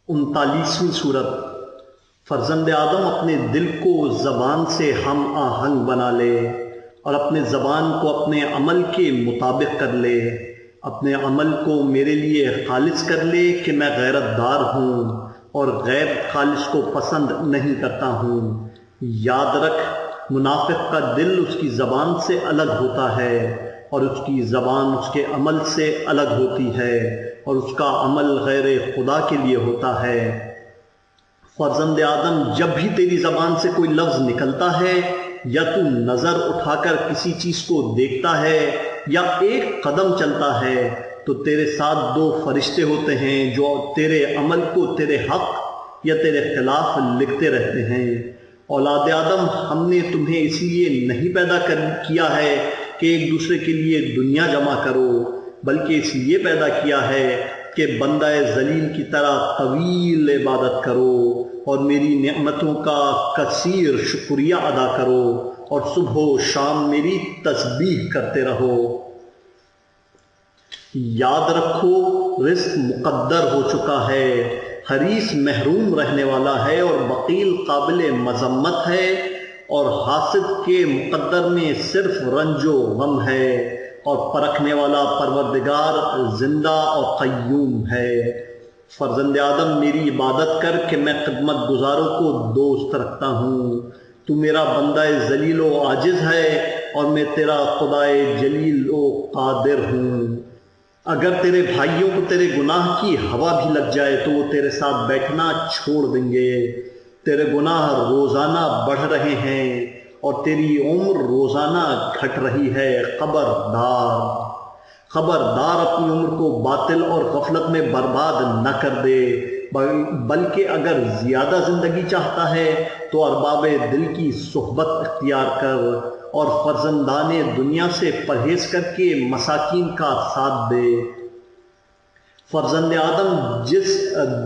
39ویں سورت۔ فرزند آدم اپنے دل کو زبان سے ہم آہنگ بنا لے اور اپنے زبان کو اپنے عمل کے مطابق کر لے۔ اپنے عمل کو میرے لیے خالص کر لے کہ میں غیرت دار ہوں اور غیر خالص کو پسند نہیں کرتا ہوں۔ یاد رکھ، منافق کا دل اس کی زبان سے الگ ہوتا ہے اور اس کی زبان اس کے عمل سے الگ ہوتی ہے اور اس کا عمل غیر خدا کے لیے ہوتا ہے۔ فرزند آدم، جب بھی تیری زبان سے کوئی لفظ نکلتا ہے یا تو نظر اٹھا کر کسی چیز کو دیکھتا ہے یا ایک قدم چلتا ہے تو تیرے ساتھ 2 فرشتے ہوتے ہیں جو تیرے عمل کو تیرے حق یا تیرے خلاف لکھتے رہتے ہیں۔ اولاد آدم، ہم نے تمہیں اس لیے نہیں پیدا کیا ہے کہ ایک دوسرے کے لیے دنیا جمع کرو، بلکہ اس لیے پیدا کیا ہے کہ بندہ ذلیل کی طرح طویل عبادت کرو اور میری نعمتوں کا کثیر شکریہ ادا کرو اور صبح و شام میری تسبیح کرتے رہو۔ یاد رکھو، رزق مقدر ہو چکا ہے، حریص محروم رہنے والا ہے اور بخیل قابل مذمت ہے، اور حاسد کے مقدر میں صرف رنج و غم ہے، اور پرکھنے والا پروردگار زندہ اور قیوم ہے۔ فرزند آدم، میری عبادت کر کہ میں خدمت گزاروں کو دوست رکھتا ہوں۔ تو میرا بندہ ذلیل و عاجز ہے اور میں تیرا خدائے جلیل و قادر ہوں۔ اگر تیرے بھائیوں کو تیرے گناہ کی ہوا بھی لگ جائے تو وہ تیرے ساتھ بیٹھنا چھوڑ دیں گے۔ تیرے گناہ روزانہ بڑھ رہے ہیں اور تیری عمر روزانہ گھٹ رہی ہے۔ خبردار اپنی عمر کو باطل اور غفلت میں برباد نہ کر دے، بلکہ اگر زیادہ زندگی چاہتا ہے تو ارباب دل کی صحبت اختیار کر اور فرزندان دنیا سے پرہیز کر کے مساکین کا ساتھ دے۔ فرزند آدم، جس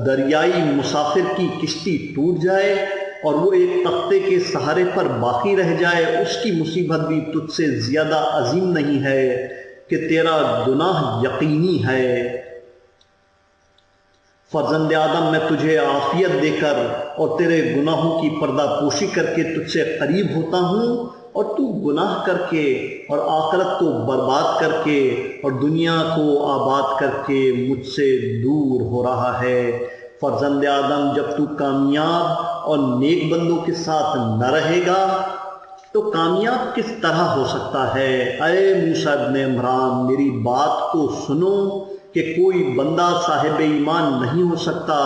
دریائی مسافر کی کشتی ٹوٹ جائے اور وہ ایک تختے کے سہارے پر باقی رہ جائے، اس کی مصیبت بھی تجھ سے زیادہ عظیم نہیں ہے کہ تیرا گناہ یقینی ہے۔ فرزند آدم، میں تجھے عافیت دے کر اور تیرے گناہوں کی پردہ پوشی کر کے تجھ سے قریب ہوتا ہوں، اور تو گناہ کر کے اور آخرت کو برباد کر کے اور دنیا کو آباد کر کے مجھ سے دور ہو رہا ہے۔ فرزند آدم، جب تو کامیاب اور نیک بندوں کے ساتھ نہ رہے گا تو کامیاب کس طرح ہو سکتا ہے؟ اے موسیٰ ابن عمران، میری بات کو سنو کہ کوئی بندہ صاحب ایمان نہیں ہو سکتا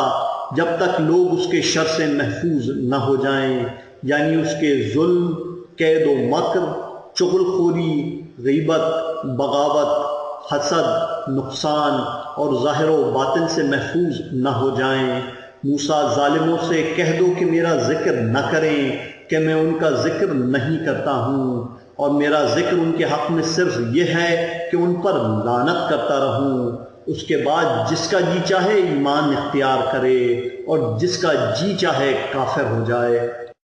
جب تک لوگ اس کے شر سے محفوظ نہ ہو جائیں، یعنی اس کے ظلم، قید و مکر، چغل خوری، غیبت، بغاوت، حسد، نقصان اور ظاہر و باطن سے محفوظ نہ ہو جائیں۔ موسیٰ، ظالموں سے کہہ دو کہ میرا ذکر نہ کریں کہ میں ان کا ذکر نہیں کرتا ہوں، اور میرا ذکر ان کے حق میں صرف یہ ہے کہ ان پر لعنت کرتا رہوں۔ اس کے بعد جس کا جی چاہے ایمان اختیار کرے اور جس کا جی چاہے کافر ہو جائے۔